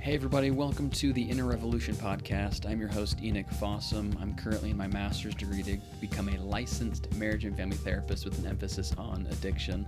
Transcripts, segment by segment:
Hey everybody, welcome to the Inner Revolution podcast. I'm your host, Enoch Fossum. I'm currently in my master's degree to become a licensed marriage and family therapist with an emphasis on addiction.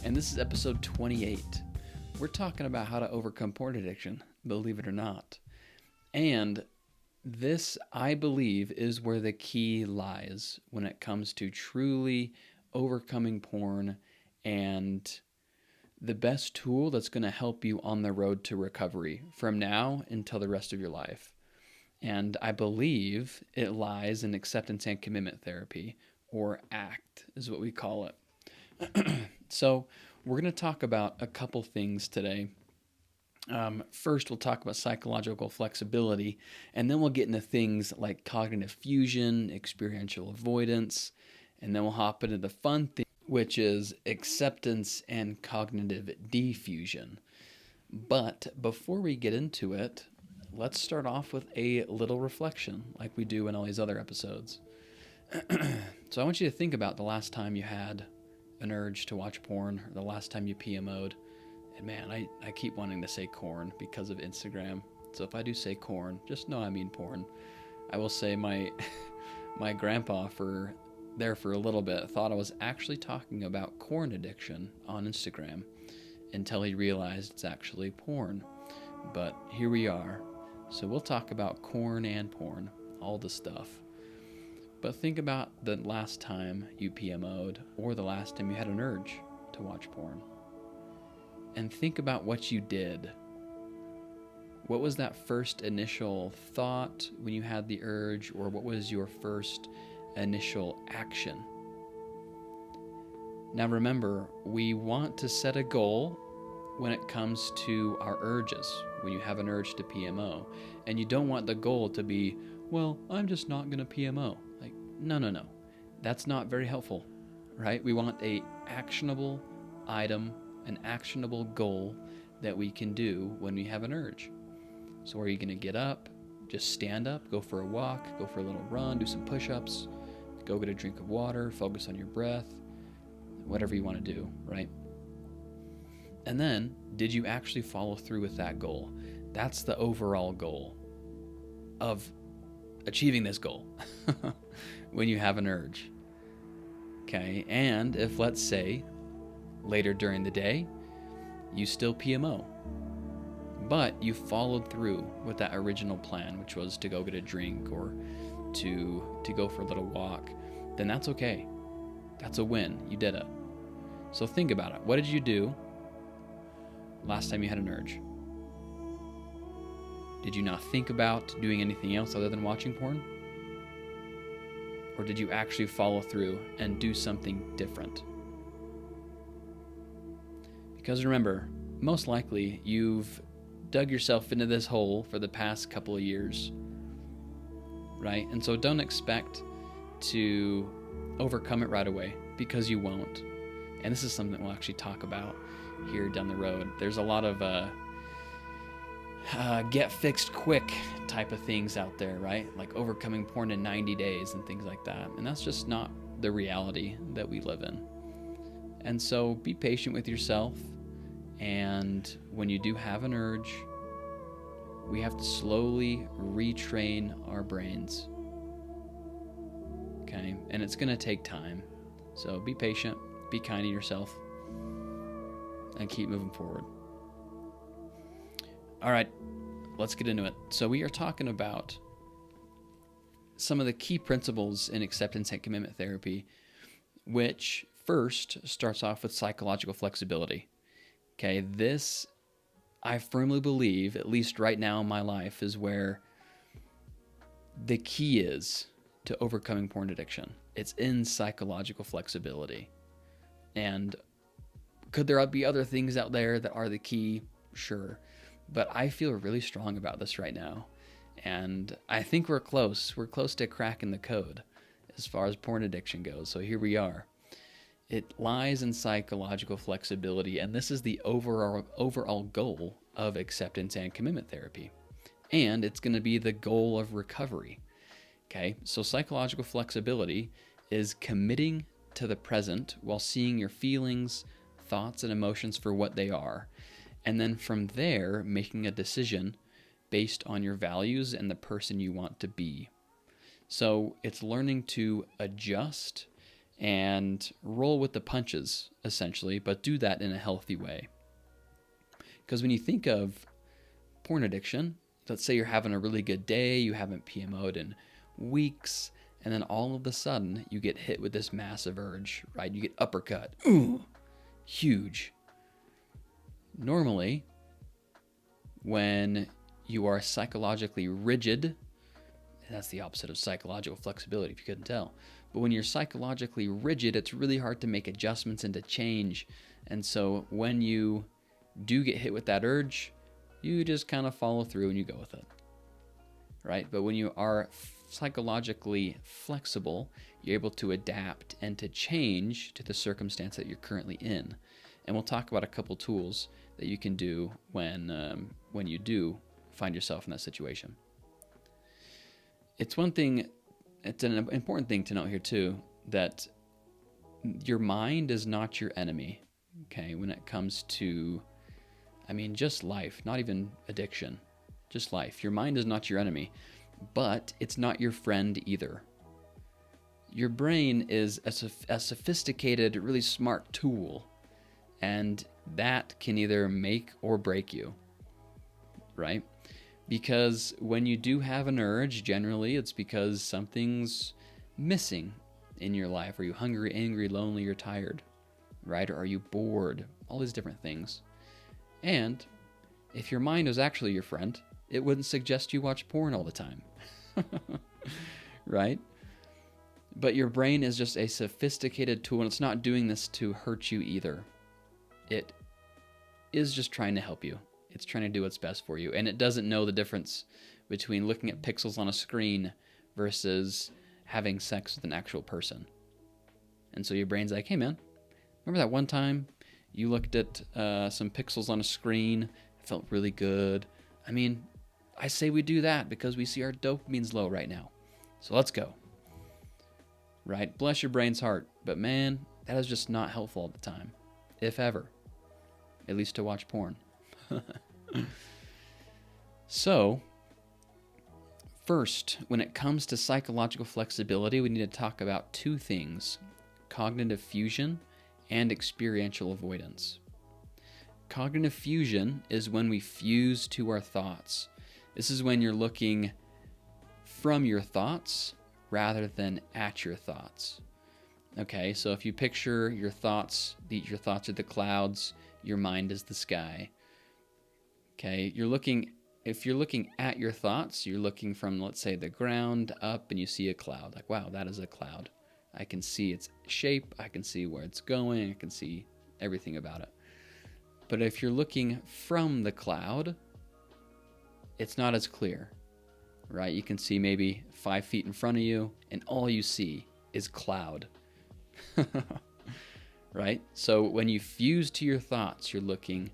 And this is episode 28. We're talking about how to overcome porn addiction, believe it or not. And this, I believe, is where the key lies when it comes to truly overcoming porn and the best tool that's going to help you on the road to recovery from now until the rest of your life. And I believe it lies in acceptance and commitment therapy, or ACT is what we call it. So we're going to talk about a couple things today. First, we'll talk about psychological flexibility, and then we'll get into things like cognitive fusion, experiential avoidance, and then we'll hop into the fun thing, which is acceptance and cognitive diffusion. But before we get into it, let's start off with a little reflection like we do in all these other episodes. So I want you to think about the last time you had an urge to watch porn, or the last time you PMO'd. And man, I keep wanting to say corn because of Instagram. So if I do say corn, just know I mean porn. I will say my grandpa for a little bit thought I was actually talking about corn addiction on Instagram until he realized it's actually porn. But here we are. So we'll talk about corn and porn, all the stuff. But think about the last time you PMO'd or the last time you had an urge to watch porn. And think about what you did. What was that first initial thought when you had the urge, or what was your first initial action? Now remember, we want to set a goal when it comes to our urges, when you have an urge to PMO. And you don't want the goal to be, well, I'm just not going to PMO. Like, no. That's not very helpful, right? We want a actionable item, an actionable goal that we can do when we have an urge. So are you going to get up, just stand up, go for a walk, go for a little run, do some push-ups, go get a drink of water, focus on your breath, whatever you want to do, right? And then, did you actually follow through with that goal? That's the overall goal of achieving this goal when you have an urge. Okay, and if, let's say, later during the day, you still PMO, but you followed through with that original plan, which was to go get a drink or to go for a little walk, then that's okay. That's a win. You did it. So think about it. What did you do last time you had an urge? Did you not think about doing anything else other than watching porn? Or did you actually follow through and do something different? Because remember, most likely you've dug yourself into this hole for the past couple of years, right? And so don't expect to overcome it right away, because you won't. And this is something we'll actually talk about here down the road. There's a lot of get fixed quick type of things out there, right? Like overcoming porn in 90 days and things like that. And that's just not the reality that we live in. And so be patient with yourself. And when you do have an urge, we have to slowly retrain our brains. Okay? And it's going to take time. So be patient, be kind to yourself, and keep moving forward. All right, let's get into it. So we are talking about some of the key principles in acceptance and commitment therapy, which first starts off with psychological flexibility. Okay, this, I firmly believe, at least right now in my life, is where the key is to overcoming porn addiction. It's in psychological flexibility. And could there be other things out there that are the key? Sure. But I feel really strong about this right now. And I think we're close. We're close to cracking the code as far as porn addiction goes. So here we are. It lies in psychological flexibility, and this is the overall goal of acceptance and commitment therapy. And it's going to be the goal of recovery. Okay, so psychological flexibility is committing to the present while seeing your feelings, thoughts, and emotions for what they are. And then from there, making a decision based on your values and the person you want to be. So it's learning to adjust and roll with the punches, essentially, but do that in a healthy way. Because when you think of porn addiction, let's say you're having a really good day, you haven't PMO'd in weeks, and then all of a sudden you get hit with this massive urge, right? You get uppercut. Ooh, huge. Normally, when you are psychologically rigid, that's the opposite of psychological flexibility, if you couldn't tell. But when you're psychologically rigid, it's really hard to make adjustments and to change. And so when you do get hit with that urge, you just kind of follow through and you go with it, right? But when you are psychologically flexible, you're able to adapt and to change to the circumstance that you're currently in. And we'll talk about a couple tools that you can do when you do find yourself in that situation. It's an important thing to note here too, that your mind is not your enemy, okay, when it comes to, just life, not even addiction, just life. Your mind is not your enemy, but it's not your friend either. Your brain is a sophisticated, really smart tool, and that can either make or break you, right? Because when you do have an urge, generally it's because something's missing in your life. Are you hungry, angry, lonely, or tired, right? Or are you bored? All these different things. And if your mind was actually your friend, it wouldn't suggest you watch porn all the time, right? But your brain is just a sophisticated tool, and it's not doing this to hurt you either. It is just trying to help you. It's trying to do what's best for you. And it doesn't know the difference between looking at pixels on a screen versus having sex with an actual person. And so your brain's like, hey man, remember that one time you looked at some pixels on a screen? It felt really good. I say we do that because we see our dopamine's low right now. So let's go. Right? Bless your brain's heart. But man, that is just not helpful all the time. If ever. At least to watch porn. So, first, when it comes to psychological flexibility, we need to talk about two things: cognitive fusion and experiential avoidance. Cognitive fusion is when we fuse to our thoughts. This is when you're looking from your thoughts rather than at your thoughts. Okay, so if you picture your thoughts are the clouds, your mind is the sky. Okay, if you're looking at your thoughts, you're looking from, let's say, the ground up, and you see a cloud. Like, wow, that is a cloud. I can see its shape, I can see where it's going, I can see everything about it. But if you're looking from the cloud, it's not as clear, right? You can see maybe 5 feet in front of you, and all you see is cloud. Right? So when you fuse to your thoughts, you're looking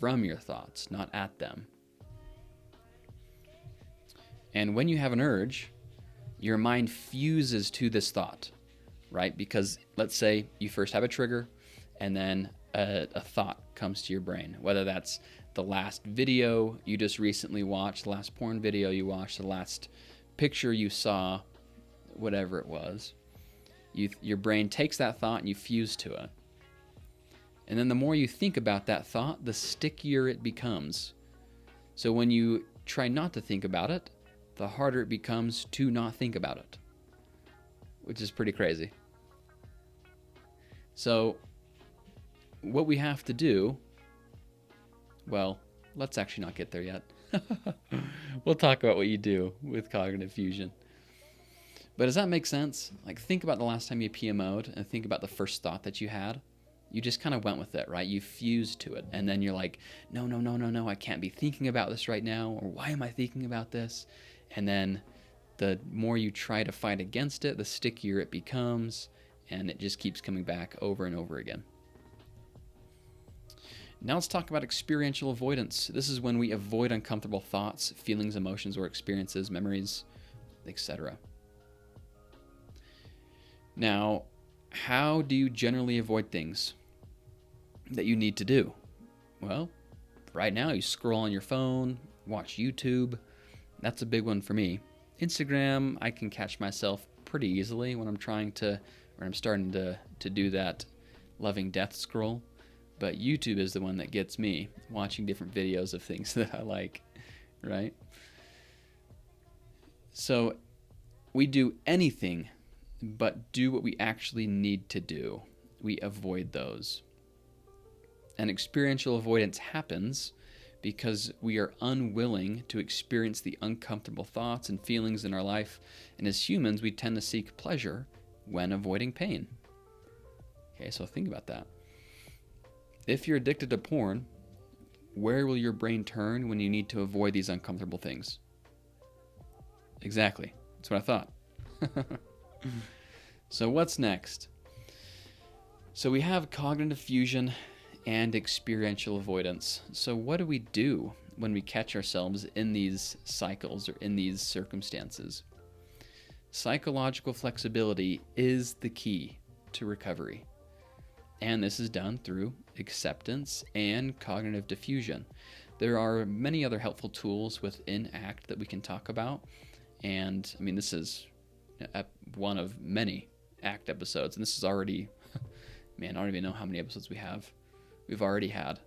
from your thoughts, not at them. And when you have an urge, your mind fuses to this thought, right? Because let's say you first have a trigger, and then a thought comes to your brain, whether that's the last video you just recently watched, the last porn video you watched, the last picture you saw, whatever it was. Your brain takes that thought and you fuse to it. And then the more you think about that thought, the stickier it becomes. So when you try not to think about it, the harder it becomes to not think about it, which is pretty crazy. So what we have to do, well, let's actually not get there yet. We'll talk about what you do with cognitive fusion. But does that make sense? Like, think about the last time you PMO'd and think about the first thought that you had. You just kind of went with it, right? You fused to it. And then you're like, no, I can't be thinking about this right now. Or why am I thinking about this? And then the more you try to fight against it, the stickier it becomes. And it just keeps coming back over and over again. Now let's talk about experiential avoidance. This is when we avoid uncomfortable thoughts, feelings, emotions, or experiences, memories, etc. Now, how do you generally avoid things that you need to do? Well, right now you scroll on your phone, watch YouTube. That's a big one for me. Instagram, I can catch myself pretty easily when I'm starting to do that loving death scroll. But YouTube is the one that gets me, watching different videos of things that I like, right? So we do anything but do what we actually need to do. We avoid those. And experiential avoidance happens because we are unwilling to experience the uncomfortable thoughts and feelings in our life. And as humans, we tend to seek pleasure when avoiding pain. Okay, so think about that. If you're addicted to porn, where will your brain turn when you need to avoid these uncomfortable things? Exactly. That's what I thought. So what's next? So we have cognitive fusion and experiential avoidance. So what do we do when we catch ourselves in these cycles or in these circumstances? Psychological flexibility is the key to recovery. And this is done through acceptance and cognitive diffusion. There are many other helpful tools within ACT that we can talk about. And I mean, this is one of many ACT episodes. And this is already, man, I don't even know how many episodes we've already had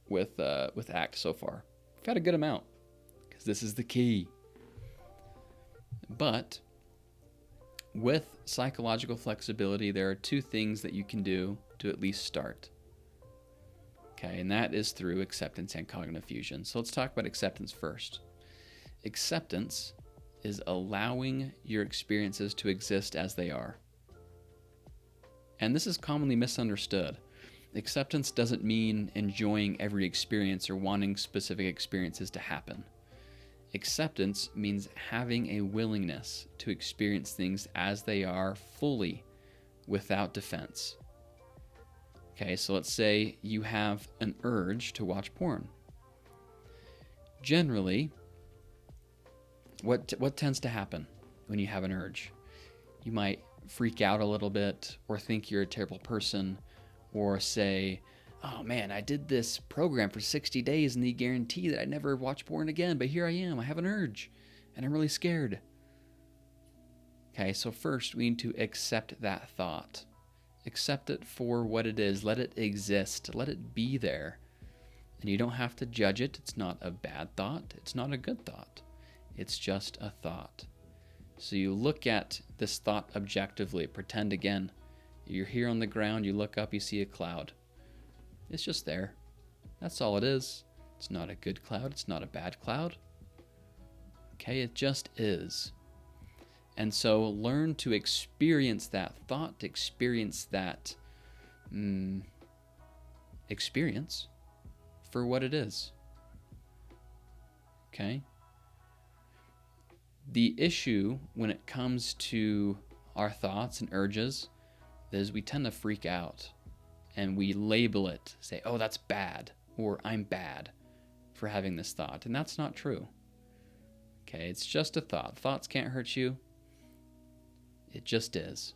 with ACT so far. We've had a good amount because this is the key. But with psychological flexibility, there are two things that you can do to at least start. Okay, and that is through acceptance and cognitive fusion. So let's talk about acceptance first. Acceptance is allowing your experiences to exist as they are. And this is commonly misunderstood. Acceptance doesn't mean enjoying every experience or wanting specific experiences to happen. Acceptance means having a willingness to experience things as they are fully, without defense. Okay, so let's say you have an urge to watch porn. Generally, what tends to happen when you have an urge? You might freak out a little bit, or think you're a terrible person, or say, oh man, I did this program for 60 days and they guarantee that I'd never watch porn again, but here I am, I have an urge, and I'm really scared. Okay, so first we need to accept that thought. Accept it for what it is. Let it exist. Let it be there. And you don't have to judge it. It's not a bad thought. It's not a good thought. It's just a thought. So you look at this thought objectively. Pretend again, you're here on the ground, you look up, you see a cloud. It's just there. That's all it is. It's not a good cloud. It's not a bad cloud. Okay, it just is. And so learn to experience that thought, to experience that experience for what it is. Okay? The issue when it comes to our thoughts and urges is we tend to freak out and we label it, say, oh, that's bad, or I'm bad for having this thought. And that's not true. Okay, it's just a thought. Thoughts can't hurt you. It just is.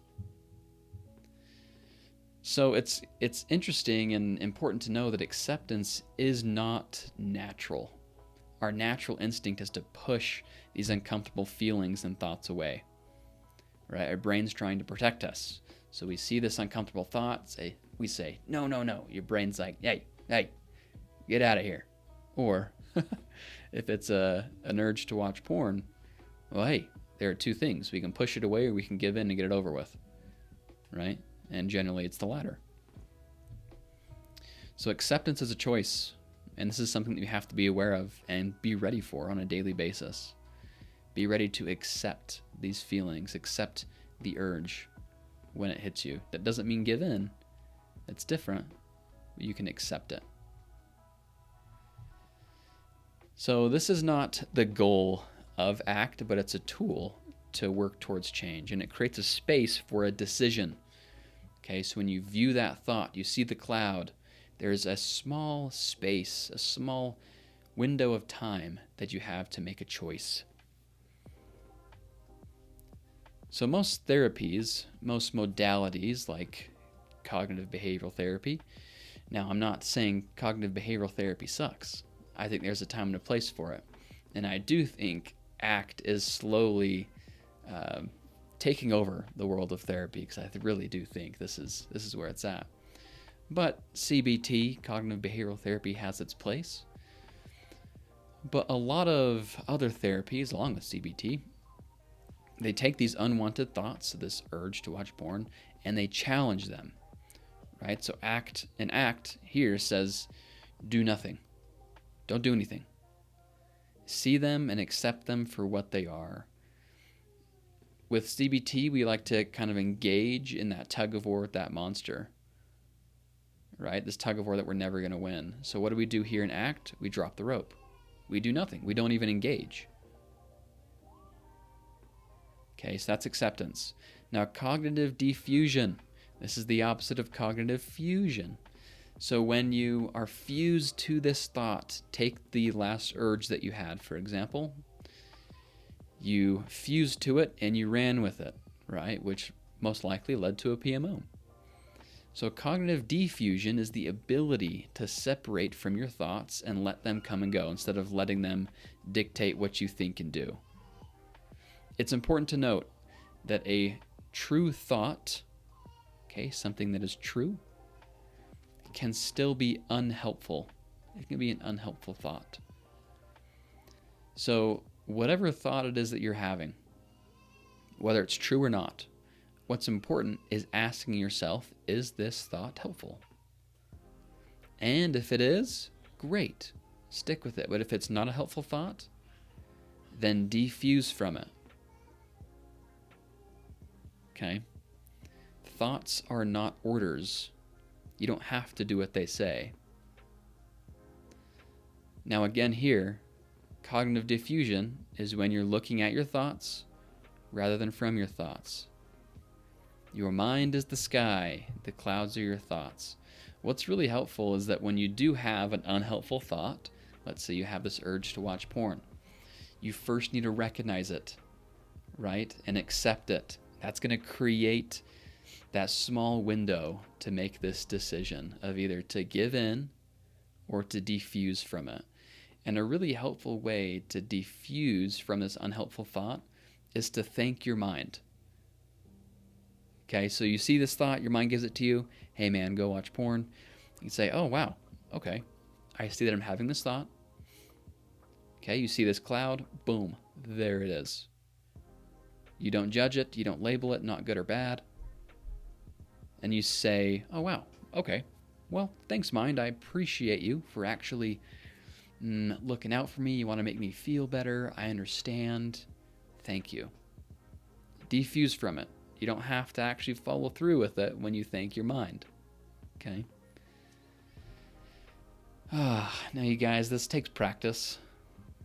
So it's interesting and important to know that acceptance is not natural. Our natural instinct is to push these uncomfortable feelings and thoughts away. Right? Our brain's trying to protect us. So we see this uncomfortable thought, we say, no. Your brain's like, hey, get out of here. Or if it's an urge to watch porn, well, hey, there are two things. We can push it away or we can give in and get it over with. Right? And generally it's the latter. So acceptance is a choice. And this is something that you have to be aware of and be ready for on a daily basis. Be ready to accept these feelings, accept the urge when it hits you. That doesn't mean give in. It's different. But you can accept it. So this is not the goal of ACT, but it's a tool to work towards change. And it creates a space for a decision. Okay, so when you view that thought, you see the cloud, there's a small space, a small window of time that you have to make a choice. So most therapies, most modalities like cognitive behavioral therapy, now I'm not saying cognitive behavioral therapy sucks. I think there's a time and a place for it. And I do think ACT is slowly taking over the world of therapy, because I really do think this is where it's at. But CBT, cognitive behavioral therapy, has its place. But a lot of other therapies, along with CBT, they take these unwanted thoughts, this urge to watch porn, and they challenge them, right? So ACT here says, do nothing. Don't do anything. See them and accept them for what they are. With CBT, we like to kind of engage in that tug of war with that monster, right? This tug of war that we're never going to win. So what do we do here in ACT? We drop the rope. We do nothing. We don't even engage. Okay, so that's acceptance. Now, cognitive diffusion. This is the opposite of cognitive fusion. So when you are fused to this thought, take the last urge that you had, for example. You fused to it and you ran with it, right? Which most likely led to a PMO. So cognitive diffusion is the ability to separate from your thoughts and let them come and go instead of letting them dictate what you think and do. It's important to note that a true thought, okay, something that is true, can still be unhelpful. It can be an unhelpful thought. So whatever thought it is that you're having, whether it's true or not, what's important is asking yourself, is this thought helpful? And if it is, great, stick with it. But if it's not a helpful thought, then defuse from it. Okay? Thoughts are not orders. You don't have to do what they say. Now again here, cognitive diffusion is when you're looking at your thoughts rather than from your thoughts. Your mind is the sky, the clouds are your thoughts. What's really helpful is that when you do have an unhelpful thought, let's say you have this urge to watch porn, you first need to recognize it, right? And accept it. That's going to create that small window to make this decision of either to give in or to defuse from it. And a really helpful way to defuse from this unhelpful thought is to thank your mind. Okay, so you see this thought, your mind gives it to you. Hey man, go watch porn. You say, oh wow, okay. I see that I'm having this thought. Okay, you see this cloud, boom, there it is. You don't judge it, you don't label it, not good or bad. And you say, oh wow, okay. Well, thanks mind, I appreciate you for actually looking out for me. You want to make me feel better. I understand. Thank you. Defuse from it. You don't have to actually follow through with it when you thank your mind. Okay? Now you guys, this takes practice.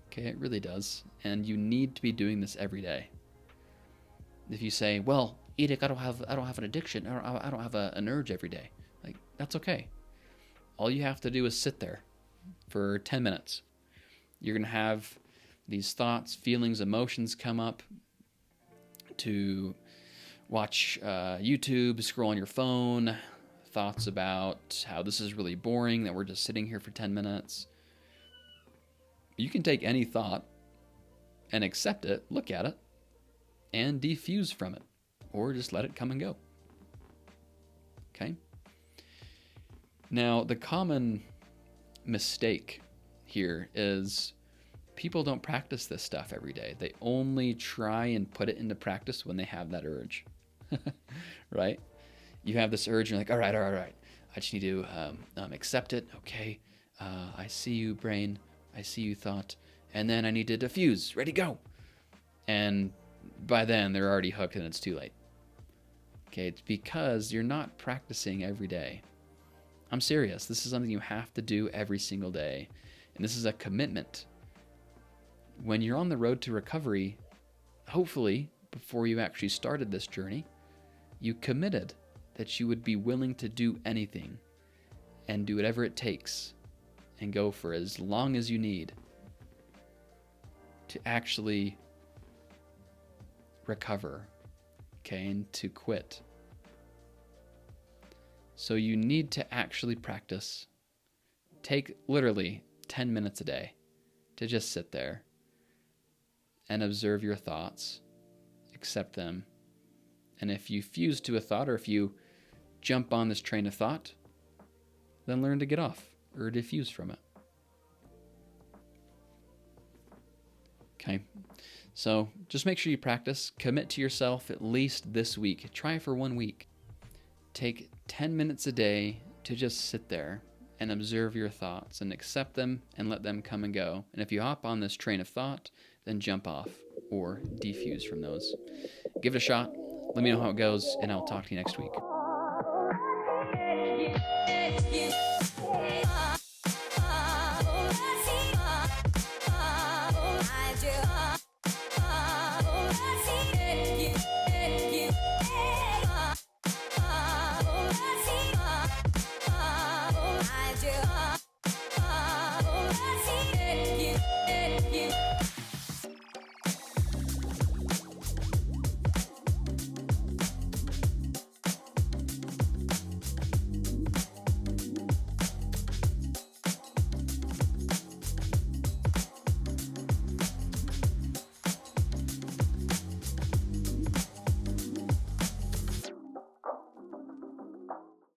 Okay, it really does. And you need to be doing this every day. If you say, well, Edic, I don't have an addiction. I don't have an urge every day. Like, that's okay. All you have to do is sit there for 10 minutes. You're going to have these thoughts, feelings, emotions come up to watch YouTube, scroll on your phone, thoughts about how this is really boring, that we're just sitting here for 10 minutes. You can take any thought and accept it, look at it, and defuse from it, or just let it come and go. Okay? Now, the common mistake here is people don't practice this stuff every day. They only try and put it into practice when they have that urge. Right? You have this urge, and you're like, all right. I just need to accept it. Okay. I see you, brain. I see you, thought. And then I need to diffuse. Ready, go. And by then, they're already hooked and it's too late. Okay, it's because you're not practicing every day. I'm serious. This is something you have to do every single day. And this is a commitment. When you're on the road to recovery, hopefully, before you actually started this journey, you committed that you would be willing to do anything and do whatever it takes and go for as long as you need to actually recover, okay, and to quit. So you need to actually practice. Take literally 10 minutes a day to just sit there and observe your thoughts. Accept them. And if you fuse to a thought, or if you jump on this train of thought, then learn to get off or diffuse from it. Okay, so just make sure you practice. Commit to yourself at least this week. Try for 1 week. Take 10 minutes a day to just sit there and observe your thoughts and accept them and let them come and go. And if you hop on this train of thought, then jump off or defuse from those. Give it a shot. Let me know how it goes, and I'll talk to you next week.